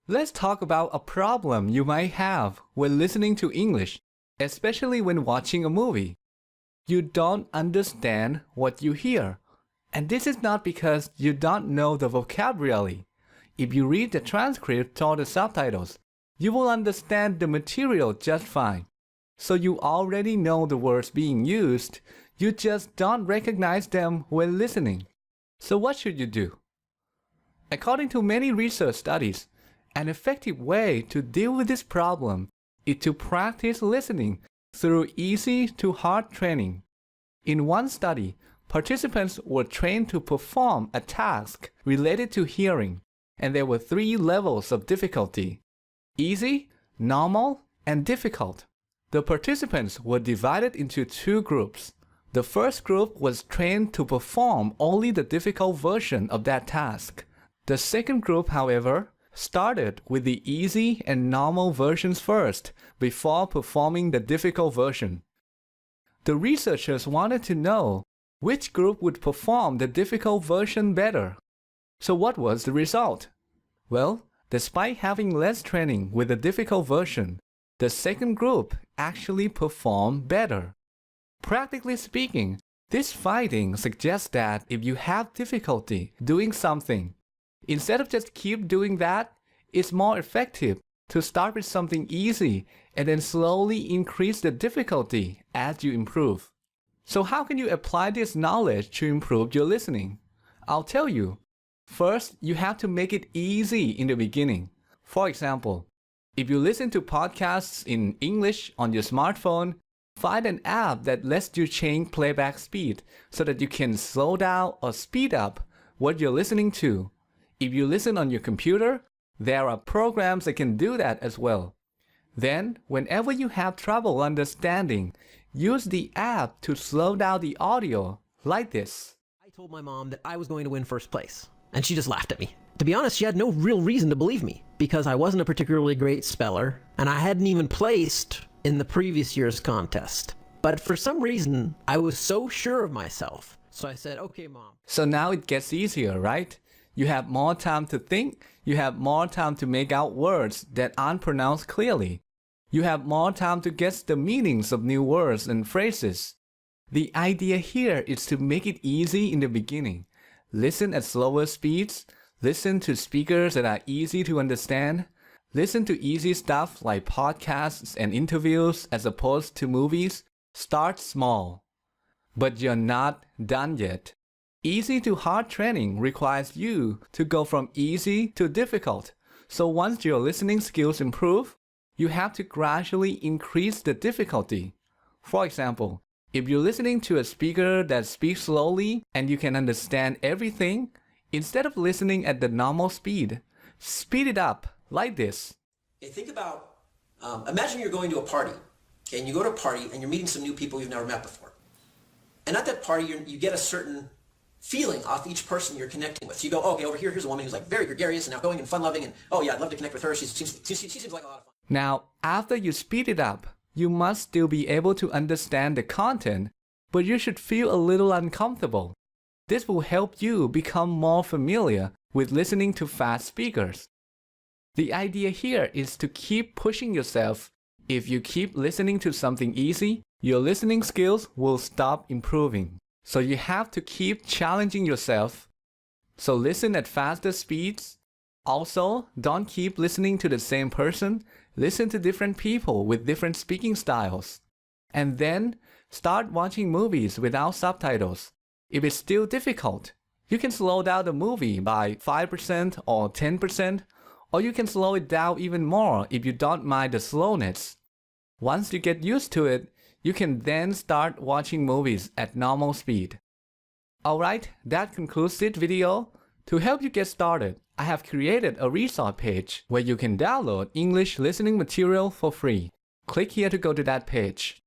Let's talk about a problem you might have when listening to English, especially when watching a movie. You don't understand what you hear. And this is not because you don't know the vocabulary. If you read the transcript or the subtitles, you will understand the material just fine. So you already know the words being used, you just don't recognize them when listening. So what should you do? According to many research studies, an effective way to deal with this problem is to practice listening through easy to hard training. In one study, participants were trained to perform a task related to hearing, and there were 3 levels of difficulty: easy, normal, and difficult. The participants were divided into 2 groups. The first group was trained to perform only the difficult version of that task. The second group, however, started with the easy and normal versions first before performing the difficult version. The researchers wanted to know which group would perform the difficult version better. So what was the result? Well, despite having less training with the difficult version, the second group actually performed better. Practically speaking, this finding suggests that if you have difficulty doing something, instead of just keep doing that, it's more effective to start with something easy and then slowly increase the difficulty as you improve. So how can you apply this knowledge to improve your listening? I'll tell you. First, you have to make it easy in the beginning. For example, if you listen to podcasts in English on your smartphone, find an app that lets you change playback speed so that you can slow down or speed up what you're listening to. If you listen on your computer, there are programs that can do that as well. Then, whenever you have trouble understanding, use the app to slow down the audio, like this. I told my mom that I was going to win first place, and she just laughed at me. To be honest, she had no real reason to believe me, because I wasn't a particularly great speller, and I hadn't even placed in the previous year's contest. But for some reason, I was so sure of myself. So I said, okay, Mom. So now it gets easier, right? You have more time to think, you have more time to make out words that aren't pronounced clearly. You have more time to guess the meanings of new words and phrases. The idea here is to make it easy in the beginning. Listen at slower speeds, listen to speakers that are easy to understand, listen to easy stuff like podcasts and interviews as opposed to movies. Start small. But you're not done yet. Easy to hard training requires you to go from easy to difficult. So once your listening skills improve, you have to gradually increase the difficulty. For example, if you're listening to a speaker that speaks slowly and you can understand everything, instead of listening at the normal speed, speed it up like this. Okay, think about, imagine you're going to a party, okay, and you go to a party and you're meeting some new people you've never met before. And at that party, you get a certain feeling off each person you're connecting with. So you go, oh, okay, over here's a woman who's like very gregarious and outgoing and fun-loving, and oh yeah, I'd love to connect with her. She seems like a lot of fun. Now, after you speed it up, you must still be able to understand the content, but you should feel a little uncomfortable. This will help you become more familiar with listening to fast speakers. The idea here is to keep pushing yourself. If you keep listening to something easy, your listening skills will stop improving. So you have to keep challenging yourself. So listen at faster speeds. Also, don't keep listening to the same person. Listen to different people with different speaking styles. And then start watching movies without subtitles. If it's still difficult, you can slow down the movie by 5% or 10%, or you can slow it down even more if you don't mind the slowness. Once you get used to it, you can then start watching movies at normal speed. Alright, that concludes this video. To help you get started, I have created a resource page where you can download English listening material for free. Click here to go to that page.